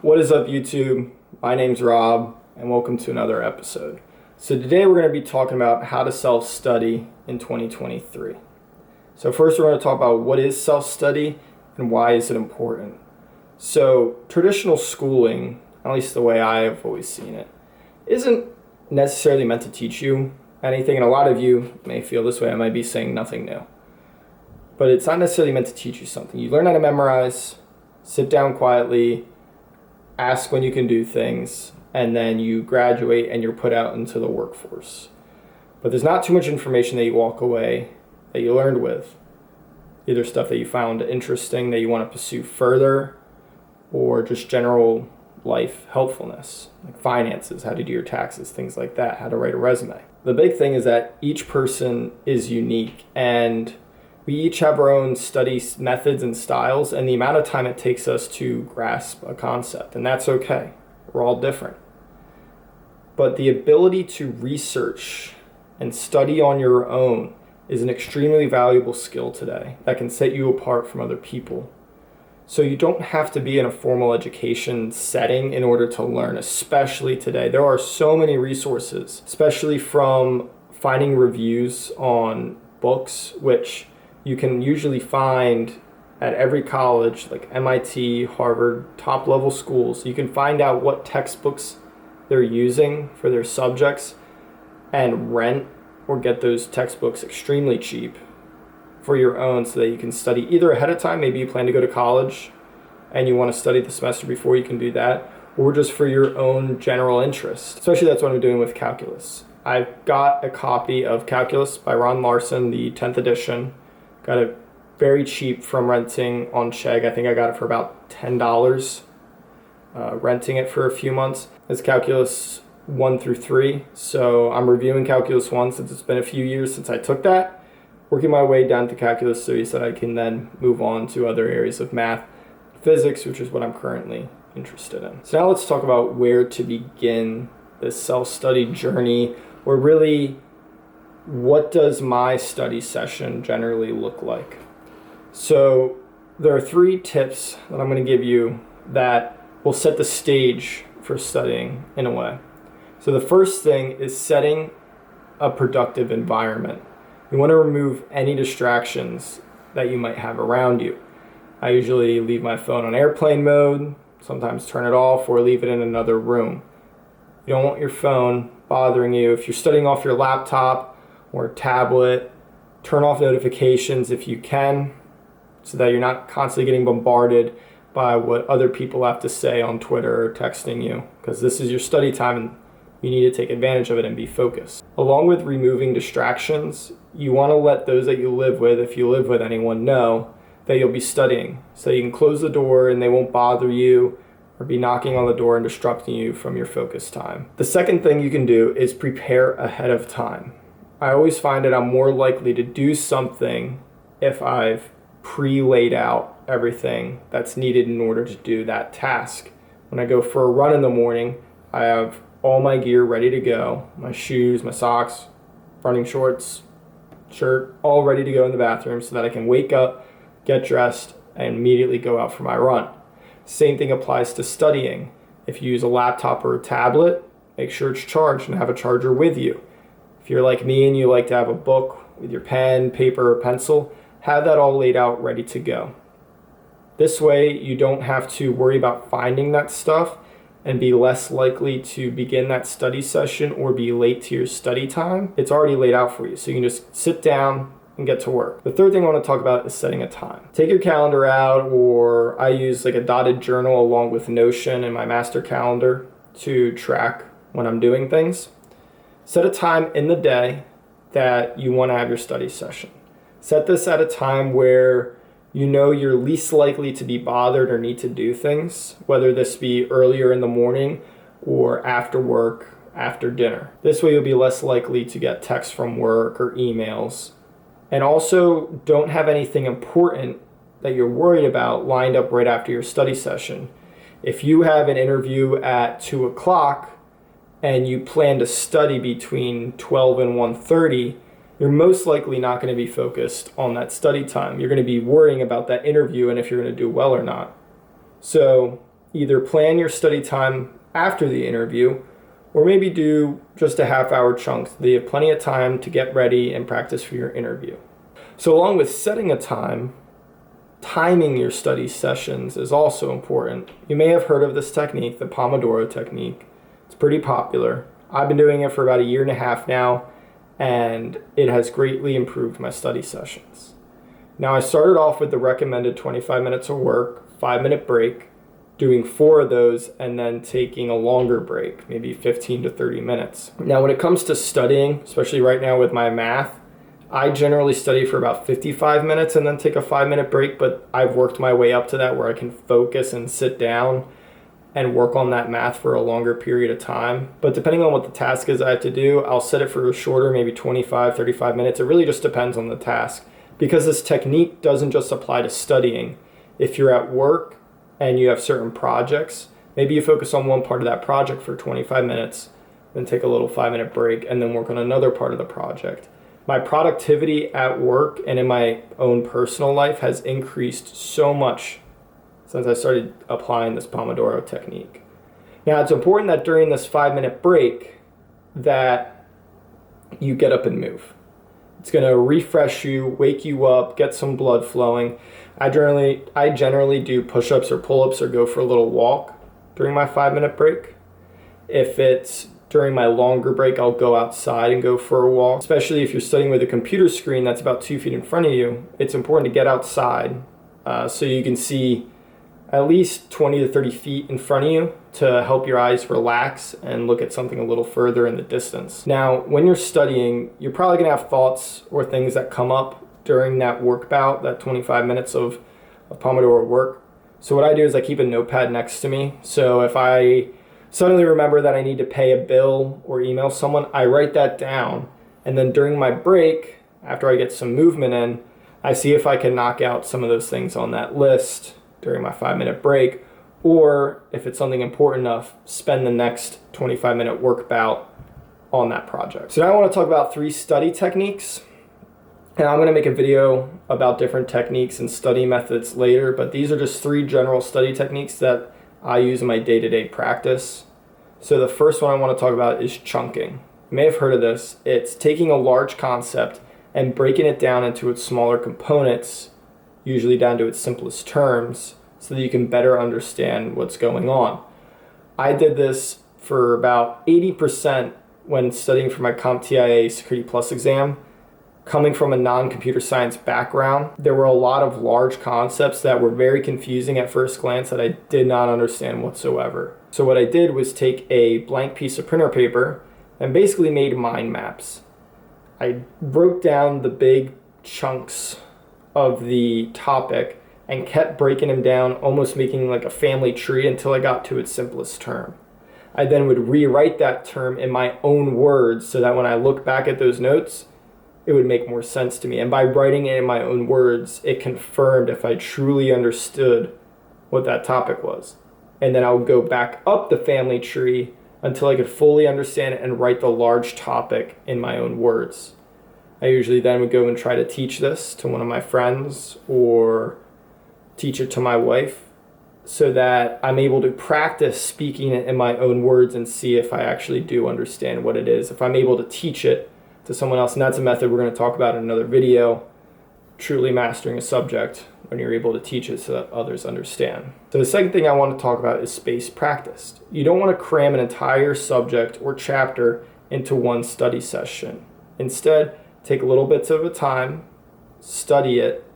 What is up, YouTube? My name's Rob, and welcome to another episode. So today we're going to be talking about how to self-study in 2023. So first we're going to talk about what is self-study and why is it important. So traditional schooling, at least the way I have always seen it, isn't necessarily meant to teach you anything, and a lot of you may feel this way. I might be saying nothing new. But it's not necessarily meant to teach you something. You learn how to memorize, sit down quietly, ask when you can do things, and then you graduate and you're put out into the workforce. But there's not too much information that you walk away that you learned with. Either stuff that you found interesting that you want to pursue further, or just general life helpfulness, like finances, how to do your taxes, things like that, how to write a resume. The big thing is that each person is unique, and we each have our own study methods and styles, and the amount of time it takes us to grasp a concept, and that's okay. We're all different. But the ability to research and study on your own is an extremely valuable skill today that can set you apart from other people. So you don't have to be in a formal education setting in order to learn, especially today. There are so many resources, especially from finding reviews on books, which you can usually find at every college, like MIT, Harvard, top level schools. You can find out what textbooks they're using for their subjects and rent or get those textbooks extremely cheap for your own so that you can study either ahead of time. Maybe you plan to go to college and you want to study the semester before, you can do that, or just for your own general interest. Especially that's what I'm doing with calculus. I've got a copy of Calculus by Ron Larson, the 10th edition. Got it very cheap from renting on Chegg. I think I got it for about $10, renting it for a few months. It's Calculus 1 through 3. So I'm reviewing Calculus 1 since it's been a few years since I took that. Working my way down to Calculus 3 so that I can then move on to other areas of math, physics, which is what I'm currently interested in. So now let's talk about where to begin this self-study journey, or really, what does my study session generally look like? So there are 3 tips that I'm going to give you that will set the stage for studying in a way. So the first thing is setting a productive environment. You want to remove any distractions that you might have around you. I usually leave my phone on airplane mode, sometimes turn it off or leave it in another room. You don't want your phone bothering you. If you're studying off your laptop or tablet, turn off notifications if you can so that you're not constantly getting bombarded by what other people have to say on Twitter or texting you, because this is your study time and you need to take advantage of it and be focused. Along with removing distractions, you want to let those that you live with, if you live with anyone, know that you'll be studying, so you can close the door and they won't bother you or be knocking on the door and disrupting you from your focus time. The second thing you can do is prepare ahead of time. I always find that I'm more likely to do something if I've pre-laid out everything that's needed in order to do that task. When I go for a run in the morning, I have all my gear ready to go, my shoes, my socks, running shorts, shirt, all ready to go in the bathroom so that I can wake up, get dressed, and immediately go out for my run. Same thing applies to studying. If you use a laptop or a tablet, make sure it's charged and have a charger with you. If you're like me and you like to have a book with your pen, paper, or pencil, have that all laid out ready to go. This way you don't have to worry about finding that stuff and be less likely to begin that study session or be late to your study time. It's already laid out for you, so you can just sit down and get to work. The third thing I want to talk about is setting a time. Take your calendar out, or I use like a dotted journal along with Notion and my master calendar to track when I'm doing things. Set a time in the day that you want to have your study session. Set this at a time where you know you're least likely to be bothered or need to do things, whether this be earlier in the morning or after work, after dinner. This way you'll be less likely to get texts from work or emails. And also don't have anything important that you're worried about lined up right after your study session. If you have an interview at 2 o'clock and you plan to study between 12 and 1:30, you're most likely not going to be focused on that study time. You're going to be worrying about that interview and if you're going to do well or not. So either plan your study time after the interview or maybe do just a half-hour chunk so that you have plenty of time to get ready and practice for your interview. So along with setting a time, timing your study sessions is also important. You may have heard of this technique, the Pomodoro technique. It's pretty popular. I've been doing it for about 1.5 years now, and it has greatly improved my study sessions. Now, I started off with the recommended 25 minutes of work, 5-minute break, doing 4 of those, and then taking a longer break, maybe 15 to 30 minutes. Now, when it comes to studying, especially right now with my math, I generally study for about 55 minutes and then take a 5-minute break, but I've worked my way up to that where I can focus and sit down and work on that math for a longer period of time. But depending on what the task is I have to do, I'll set it for a shorter, maybe 25, 35 minutes. It really just depends on the task, because this technique doesn't just apply to studying. If you're at work and you have certain projects, maybe you focus on one part of that project for 25 minutes, then take a little 5-minute break, and then work on another part of the project. My productivity at work and in my own personal life has increased so much since I started applying this Pomodoro technique. Now, it's important that during this 5-minute break that you get up and move. It's going to refresh you, wake you up, get some blood flowing. I generally do push-ups or pull-ups or go for a little walk during my 5-minute break. If it's during my longer break, I'll go outside and go for a walk. Especially if you're studying with a computer screen that's about 2 feet in front of you, it's important to get outside so you can see at least 20 to 30 feet in front of you to help your eyes relax and look at something a little further in the distance. Now, when you're studying, you're probably gonna have thoughts or things that come up during that work bout, that 25 minutes of Pomodoro work. So what I do is I keep a notepad next to me. So if I suddenly remember that I need to pay a bill or email someone, I write that down. And then during my break, after I get some movement in, I see if I can knock out some of those things on that list during my 5-minute break, or if it's something important enough, spend the next 25-minute work bout on that project. So now I want to talk about 3 study techniques. And I'm going to make a video about different techniques and study methods later, but these are just 3 general study techniques that I use in my day-to-day practice. So the first one I want to talk about is chunking. You may have heard of this. It's taking a large concept and breaking it down into its smaller components, usually down to its simplest terms, so that you can better understand what's going on. I did this for about 80% when studying for my CompTIA Security Plus exam. Coming from a non-computer science background, there were a lot of large concepts that were very confusing at first glance that I did not understand whatsoever. So what I did was take a blank piece of printer paper and basically made mind maps. I wrote down the big chunks of the topic and kept breaking them down, almost making like a family tree until I got to its simplest term. I then would rewrite that term in my own words so that when I look back at those notes, it would make more sense to me. And by writing it in my own words, it confirmed if I truly understood what that topic was. And then I would go back up the family tree until I could fully understand it and write the large topic in my own words. I usually then would go and try to teach this to one of my friends or teach it to my wife so that I'm able to practice speaking it in my own words and see if I actually do understand what it is. If I'm able to teach it to someone else, and that's a method we're going to talk about in another video, truly mastering a subject when you're able to teach it so that others understand. So the second thing I want to talk about is spaced practice. You don't want to cram an entire subject or chapter into one study session. Instead, take little bits of a time, study it,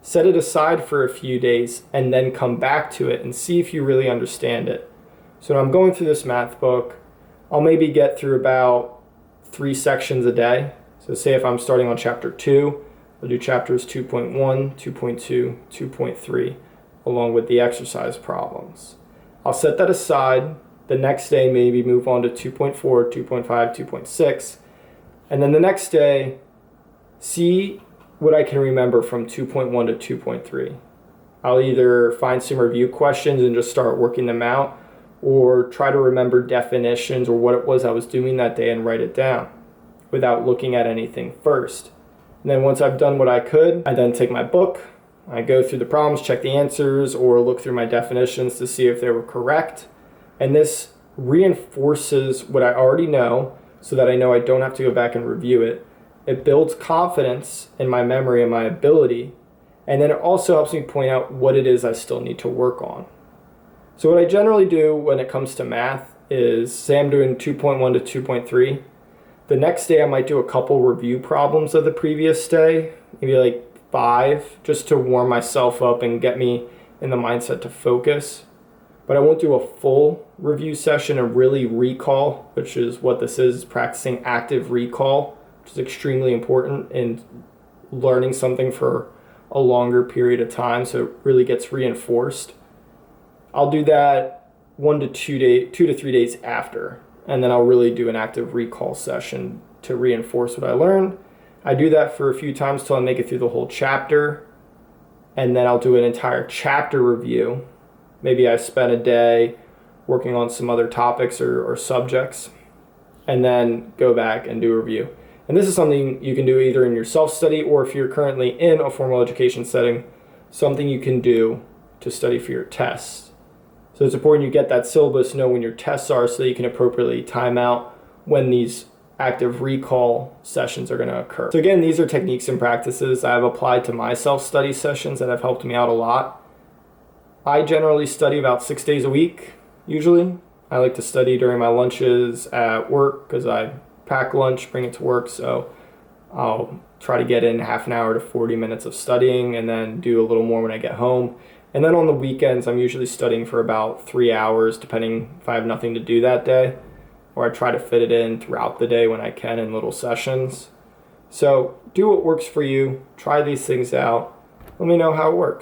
set it aside for a few days, and then come back to it and see if you really understand it. So when I'm going through this math book, I'll maybe get through about 3 sections a day. So say if I'm starting on chapter 2, I'll do chapters 2.1, 2.2, 2.3, along with the exercise problems. I'll set that aside. The next day, maybe move on to 2.4, 2.5, 2.6. And then the next day, see what I can remember from 2.1 to 2.3. I'll either find some review questions and just start working them out, or try to remember definitions or what it was I was doing that day and write it down without looking at anything first. And then once I've done what I could, I then take my book, I go through the problems, check the answers, or look through my definitions to see if they were correct. And this reinforces what I already know so that I know I don't have to go back and review it. It builds confidence in my memory and my ability. And then it also helps me point out what it is I still need to work on. So what I generally do when it comes to math is, say I'm doing 2.1 to 2.3. The next day I might do a couple review problems of the previous day, maybe like 5, just to warm myself up and get me in the mindset to focus. But I won't do a full review session and really recall, which is what this is, practicing active recall, which is extremely important in learning something for a longer period of time so it really gets reinforced. I'll do that 2 to 3 days after, and then I'll really do an active recall session to reinforce what I learned. I do that for a few times till I make it through the whole chapter, and then I'll do an entire chapter review. Maybe I spend a day working on some other topics or subjects, and then go back and do a review. And this is something you can do either in your self-study, or if you're currently in a formal education setting, something you can do to study for your tests. So it's important you get that syllabus, know when your tests are, so that you can appropriately time out when these active recall sessions are going to occur. So again, these are techniques and practices I've applied to my self-study sessions that have helped me out a lot. I generally study about 6 days a week, usually. I like to study during my lunches at work because I pack lunch, bring it to work, so I'll try to get in half an hour to 40 minutes of studying and then do a little more when I get home. And then on the weekends, I'm usually studying for about 3 hours, depending if I have nothing to do that day, or I try to fit it in throughout the day when I can in little sessions. So do what works for you. Try these things out. Let me know how it works.